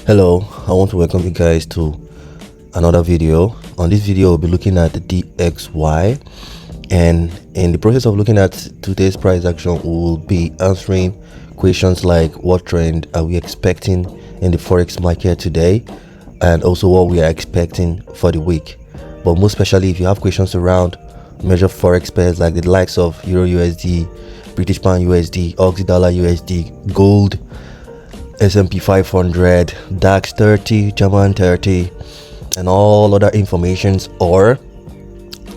Hello, I want to welcome you guys to another video. On this video we'll be looking at the DXY, and in the process of looking at today's price action we will be answering questions like what trend are we expecting in the forex market today, and also what we are expecting for the week. But most especially if you have questions around major forex pairs like the likes of EURUSD, British Pound USD, Aussie Dollar USD, gold, S&P500, DAX 30, German 30, and all other informations or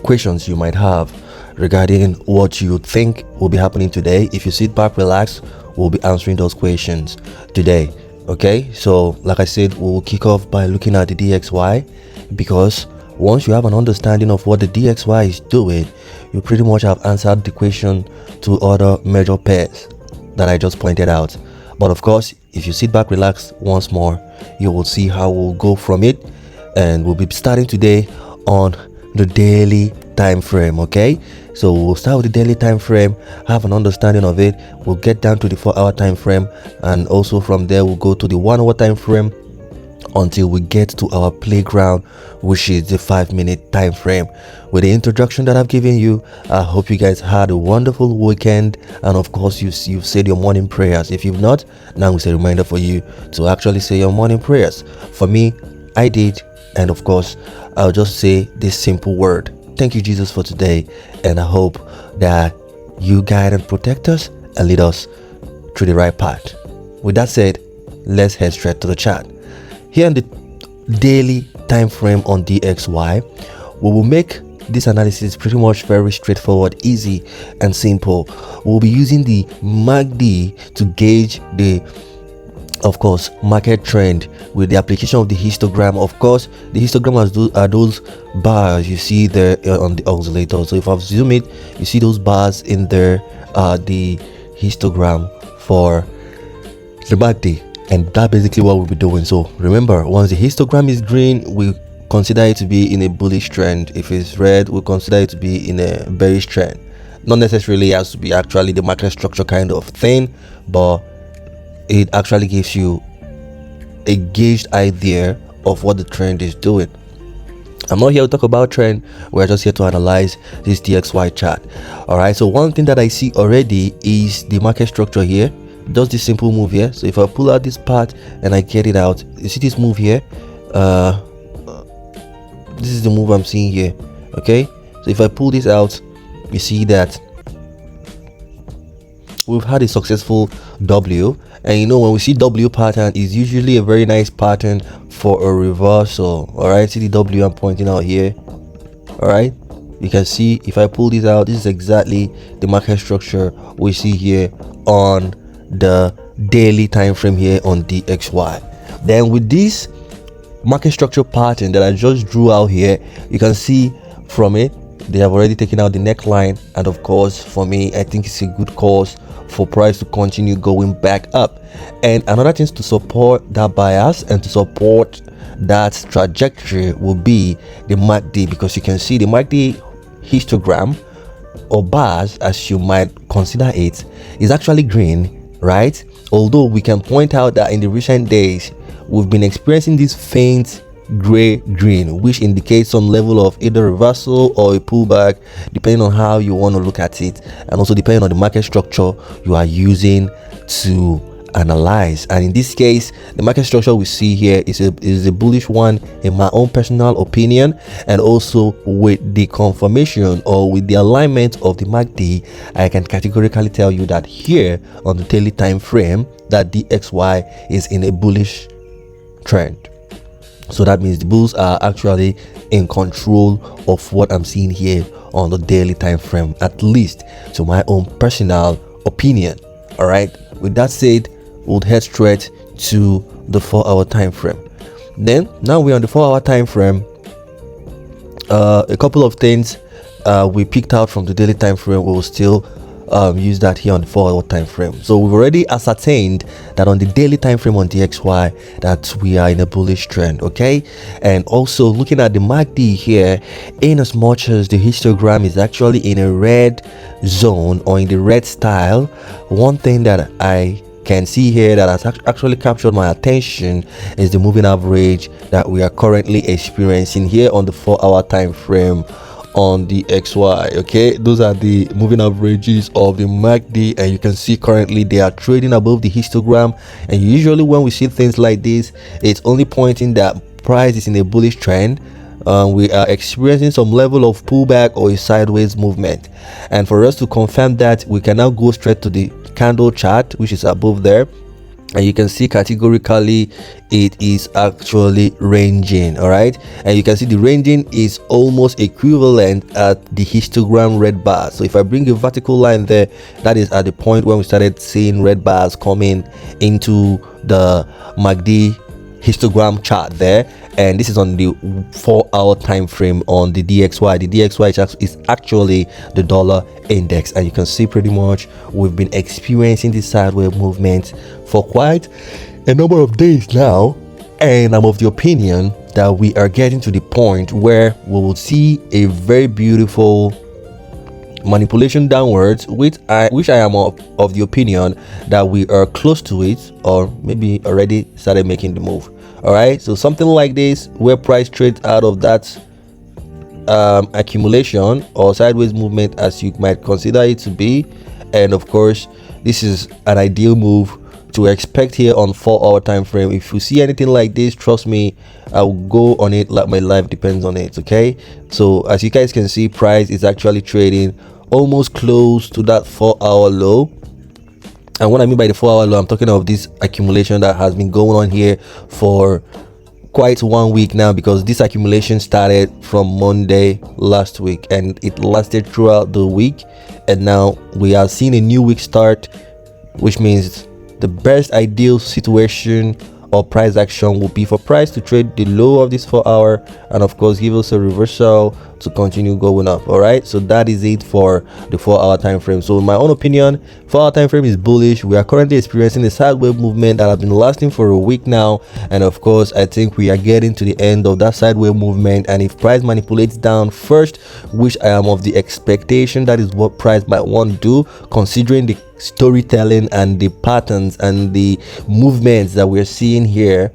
questions you might have regarding what you think will be happening today. If you sit back, relax, we'll be answering those questions today. Okay, so like I said, we'll kick off by looking at the DXY, because once you have an understanding of what the DXY is doing, you pretty much have answered the question to other major pairs that I just pointed out. But of course, if you sit back, relax once more, you will see how we'll go from it. And we'll be starting today on the daily time frame. Okay, so we'll start with the daily time frame, have an understanding of it. We'll get down to the 4-hour time frame, and also from there we'll go to the 1-hour time frame until we get to our playground, which is the 5-minute time frame. With the introduction that I've given you, I hope you guys had a wonderful weekend, and of course you've said your morning prayers. If you've not, now it's a reminder for you to actually say your morning prayers. For me, I did, and of course I'll just say this simple word: thank you, Jesus, for today. And I hope that you guide and protect us and lead us through the right path. With that said, let's head straight to the chart. Here in the daily time frame on DXY, we will make this analysis pretty much very straightforward, easy and simple. We'll be using the MACD to gauge the, of course, market trend with the application of the histogram. Of course, the histogram are those bars you see there on the oscillator. So if I zoom it, you see those bars in there, the histogram for the MACD. And that's basically what we'll be doing. So remember, once the histogram is green, we consider it to be in a bullish trend. If it's red, we consider it to be in a bearish trend. Not necessarily has to be actually the market structure kind of thing, but it actually gives you a gauged idea of what the trend is doing. I'm not here to talk about trend, we're just here to analyze this DXY chart. Alright, so one thing that I see already is the market structure here. Just this simple move here. So if I pull out this part and I get it out, you see this move here, this is the move I'm seeing here. Okay, so if I pull this out, you see that we've had a successful W, and you know, when we see W pattern, is usually a very nice pattern for a reversal. All right, see the W I'm pointing out here. All right, you can see if I pull this out, this is exactly the market structure we see here on the daily time frame here on DXY. Then with this market structure pattern that I just drew out here, you can see from it they have already taken out the neckline, and of course for me, I think it's a good cause for price to continue going back up. And another thing to support that bias and to support that trajectory will be the MACD, because you can see the MACD histogram, or bars as you might consider it, is actually green, right? Although we can point out that in the recent days we've been experiencing this faint gray green, which indicates some level of either reversal or a pullback, depending on how you want to look at it, and also depending on the market structure you are using to analyze. And in this case, the market structure we see here is a bullish one in my own personal opinion, and also with the confirmation or with the alignment of the MACD, I can categorically tell you that here on the daily time frame that DXY is in a bullish trend. So that means the bulls are actually in control of what I'm seeing here on the daily time frame, at least to my own personal opinion. All right, with that said, we'll head straight to the 4-hour time frame. Then now we're on the 4-hour time frame. A couple of things we picked out from the daily time frame, we will still use that here on the 4-hour time frame. So we've already ascertained that on the daily time frame on DXY that we are in a bullish trend. Okay, and also looking at the MACD here, in as much as the histogram is actually in a red zone or in the red style, one thing that I can see here that has actually captured my attention is the moving average that we are currently experiencing here on the 4-hour time frame on the DXY. Okay, those are the moving averages of the MACD, and you can see currently they are trading above the histogram. And usually when we see things like this, it's only pointing that price is in a bullish trend. We are experiencing some level of pullback or a sideways movement, and for us to confirm that, we can now go straight to the candle chart, which is above there, and you can see categorically it is actually ranging. All right, and you can see the ranging is almost equivalent at the histogram red bar. So if I bring a vertical line there, that is at the point when we started seeing red bars coming into the MACD histogram chart there, and this is on the 4-hour time frame on the DXY. The DXY is actually the dollar index, and you can see pretty much we've been experiencing this sideways movement for quite a number of days now, and I'm of the opinion that we are getting to the point where we will see a very beautiful manipulation downwards, which I am of the opinion that we are close to it, or maybe already started making the move. All right, so something like this where price trades out of that accumulation or sideways movement, as you might consider it to be, and of course this is an ideal move to expect here on 4-hour time frame. If you see anything like this, trust me, I'll go on it like my life depends on it. Okay, so as you guys can see, price is actually trading almost close to that 4-hour low. And what I mean by the 4-hour low, I'm talking of this accumulation that has been going on here for quite 1 week now, because this accumulation started from Monday last week and it lasted throughout the week, and now we are seeing a new week start, which means the best ideal situation or price action will be for price to trade the low of this 4-hour and of course give us a reversal to continue going up. All right, so that is it for the 4-hour time frame. So in my own opinion, 4-hour time frame is bullish. We are currently experiencing a sideways movement that has been lasting for a week now, and of course I think we are getting to the end of that sideways movement. And if price manipulates down first, which I am of the expectation that is what price might want to do, considering the storytelling and the patterns and the movements that we're seeing here,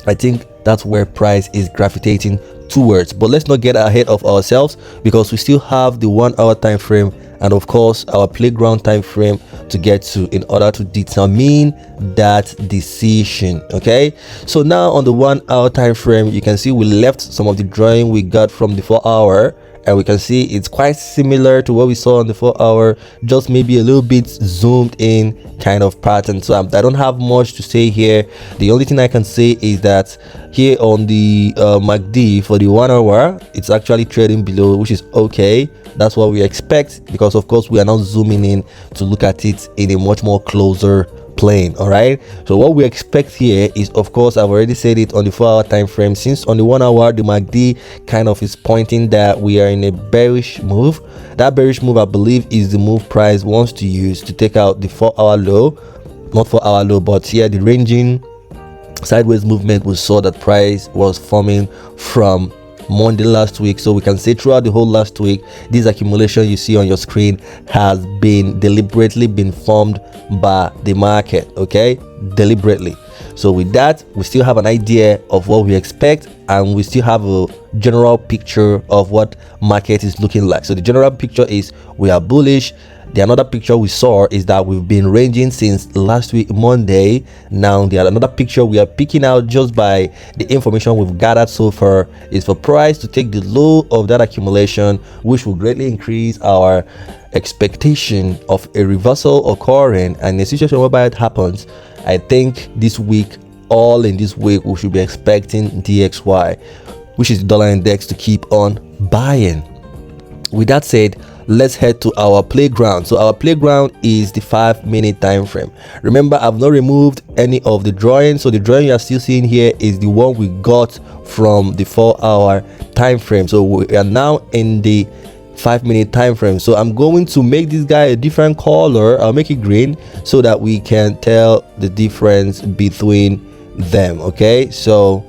I think that's where price is gravitating towards. But let's not get ahead of ourselves, because we still have the 1-hour time frame and of course our playground time frame to get to in order to determine that decision. Okay, so now on the 1-hour time frame, you can see we left some of the drawing we got from the 4-hour, and we can see it's quite similar to what we saw on the 4-hour, just maybe a little bit zoomed in kind of pattern. So I don't have much to say here. The only thing I can say is that here on the MACD for the 1-hour, it's actually trading below, which is okay. That's what we expect, because of course we are now zooming in to look at it in a much more closer plane. All right, so what we expect here is, of course, I've already said it on the 4-hour time frame, since on the 1-hour the MACD kind of is pointing that we are in a bearish move. That bearish move, I believe, is the move price wants to use to take out the 4-hour low, not 4-hour low, but here the ranging sideways movement we saw that price was forming from Monday last week. So we can say throughout the whole last week, this accumulation you see on your screen has been deliberately been formed by the market. Okay, deliberately. So with that, we still have an idea of what we expect, and we still have a general picture of what market is looking like. So the general picture is we are bullish. The another picture we saw is that we've been ranging since last week Monday. Now the another picture we are picking out just by the information we've gathered so far is for price to take the low of that accumulation, which will greatly increase our expectation of a reversal occurring. And in a situation whereby it happens, I think this week, all in this week, we should be expecting DXY, which is the dollar index, to keep on buying. With that said, let's head to our playground. So our playground is the 5-minute time frame. Remember, I've not removed any of the drawing, so the drawing you are still seeing here is the one we got from the 4-hour time frame. So we are now in the 5-minute time frame. So I'm going to make this guy a different color. I'll make it green so that we can tell the difference between them. Okay, so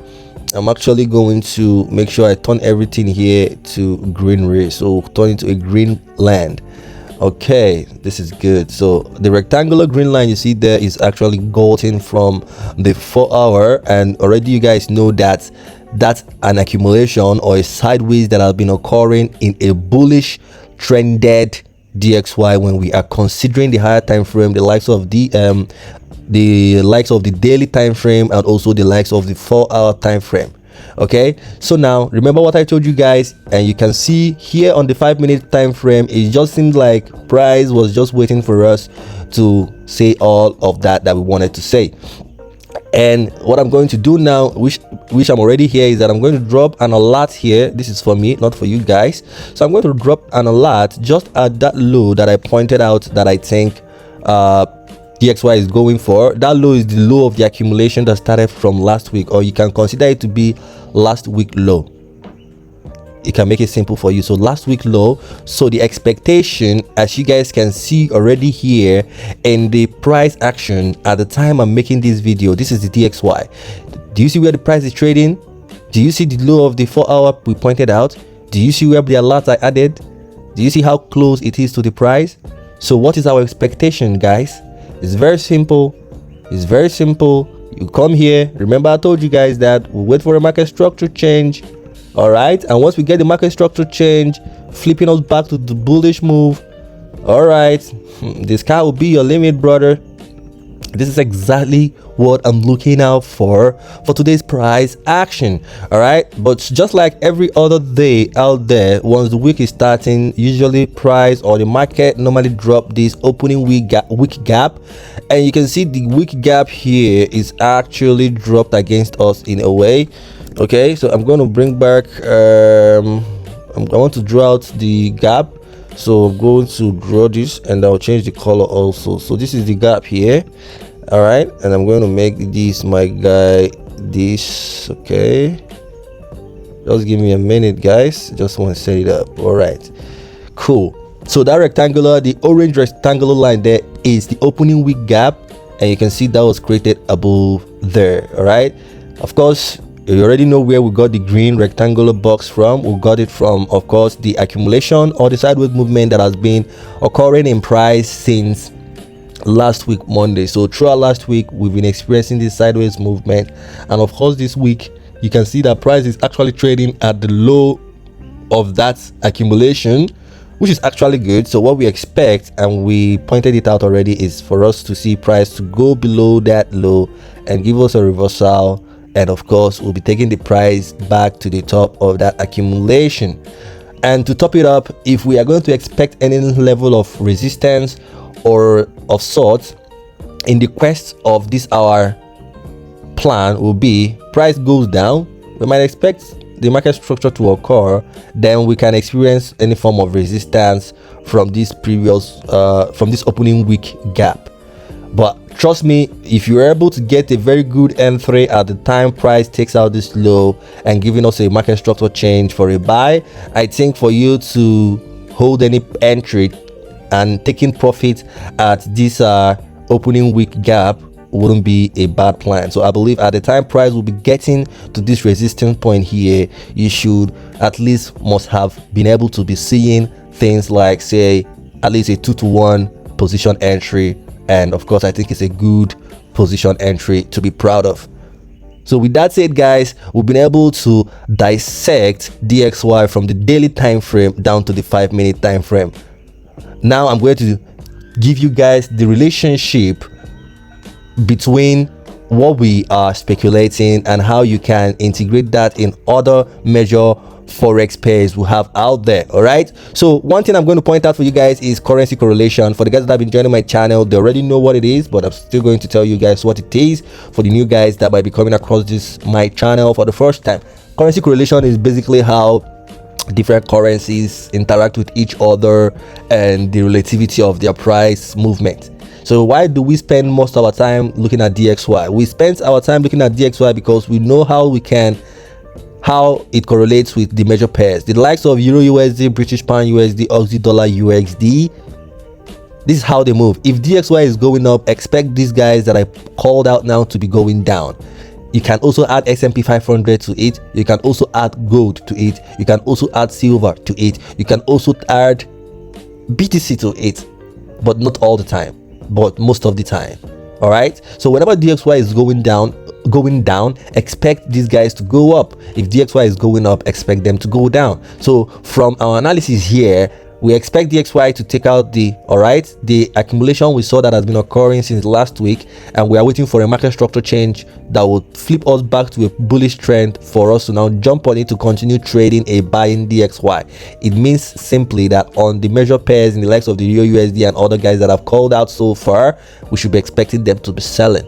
I'm actually going to make sure I turn everything here to greenery, so turn it to a green land. Okay, this is good. So the rectangular green line you see there is actually gotten from the 4-hour, and already you guys know that that's an accumulation or a sideways that has been occurring in a bullish trended DXY when we are considering the higher time frame, the likes of the daily time frame, and also the likes of the 4-hour time frame. Okay, so now remember what I told you guys, and you can see here on the 5-minute time frame, it just seemed like price was just waiting for us to say all of that we wanted to say. And what I'm going to do now, which I'm already here, is that I'm going to drop an alert here. This is for me, not for you guys. So I'm going to drop an alert just at that low that I pointed out that I think DXY is going for. That low is the low of the accumulation that started from last week, or you can consider it to be last week low. It can make it simple for you. So last week low. So the expectation, as you guys can see already here in the price action at the time I'm making this video, this is the DXY. Do you see where the price is trading? Do you see the low of the 4-hour we pointed out? Do you see where the alert I added? Do you see how close it is to the price? So what is our expectation, guys? It's very simple. It's very simple. You come here. Remember I told you guys that we'll wait for a market structure change. All right, and once we get the market structure change, flipping us back to the bullish move, all right, this guy will be your limit, brother. This is exactly what I'm looking out for today's price action. All right, but just like every other day out there, once the week is starting, usually price or the market normally drop this opening week gap, and you can see the week gap here is actually dropped against us in a way. Okay, so I'm going to bring back I want to draw out the gap, so I'm going to draw this and I'll change the color also. So this is the gap here. All right, and I'm going to make this my guy this. Okay, just give me a minute, guys. Just want to set it up. All right, cool. So that rectangular, the orange rectangular line there is the opening week gap, and you can see that was created above there. All right, of course you already know where we got the green rectangular box from. We got it from, of course, the accumulation or the sideways movement that has been occurring in price since last week Monday. So throughout last week we've been experiencing this sideways movement, and of course this week you can see that price is actually trading at the low of that accumulation, which is actually good. So what we expect, and we pointed it out already, is for us to see price to go below that low and give us a reversal, and of course we'll be taking the price back to the top of that accumulation. And to top it up, if we are going to expect any level of resistance or of sorts in the quest of this hour plan, will be price goes down, we might expect the market structure to occur, then we can experience any form of resistance from this previous from this opening week gap. But trust me, if you're able to get a very good M3 at the time price takes out this low and giving us a market structure change for a buy, I think for you to hold any entry and taking profit at this opening week gap wouldn't be a bad plan. So I believe at the time price will be getting to this resistance point here, you should at least must have been able to be seeing things like, say, at least a 2-to-1 position entry. And of course I think it's a good position entry to be proud of. So with that said, guys, we've been able to dissect DXY from the daily time frame down to the 5-minute time frame. Now I'm going to give you guys the relationship between what we are speculating and how you can integrate that in other major forex pairs we have out there. All right, so one thing I'm going to point out for you guys is currency correlation. For the guys that have been joining my channel, they already know what it is, but I'm still going to tell you guys what it is for the new guys that might be coming across my channel for the first time. Currency correlation is basically how different currencies interact with each other and the relativity of their price movement. So why do we spend most of our time looking at DXY? We spend our time looking at DXY because we know how it correlates with the major pairs, the likes of Euro USD, British Pound USD, Aussie Dollar USD. This is how they move. If DXY is going up, expect these guys that I called out now to be going down. You can also add S&P500 to it. You can also add gold to it. You can also add silver to it. You can also add BTC to it, but not all the time, but most of the time. All right, so whenever DXY is going down, expect these guys to go up. If DXY is going up, expect them to go down. So from our analysis here, we expect DXY to take out the accumulation we saw that has been occurring since last week, and we are waiting for a market structure change that will flip us back to a bullish trend for us to now jump on it to continue trading a buying DXY. It means simply that on the major pairs in the likes of the EURUSD and other guys that have called out so far, we should be expecting them to be selling.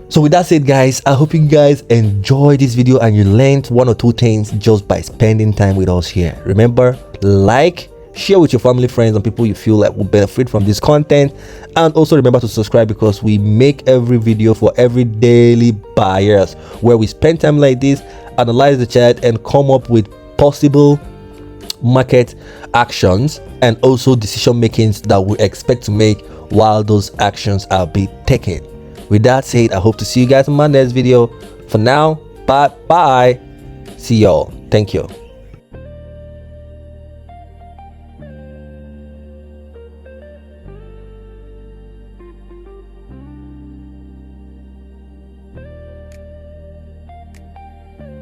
So with that said, guys, I hope you guys enjoyed this video and you learned one or two things just by spending time with us here. Remember, like, share with your family, friends, and people you feel like will benefit from this content, and also remember to subscribe, because we make every video for every daily buyers where we spend time like this, analyze the chart, and come up with possible market actions and also decision makings that we expect to make while those actions are being taken. With that said, I hope to see you guys in my next video. For now, bye. See y'all. Thank you.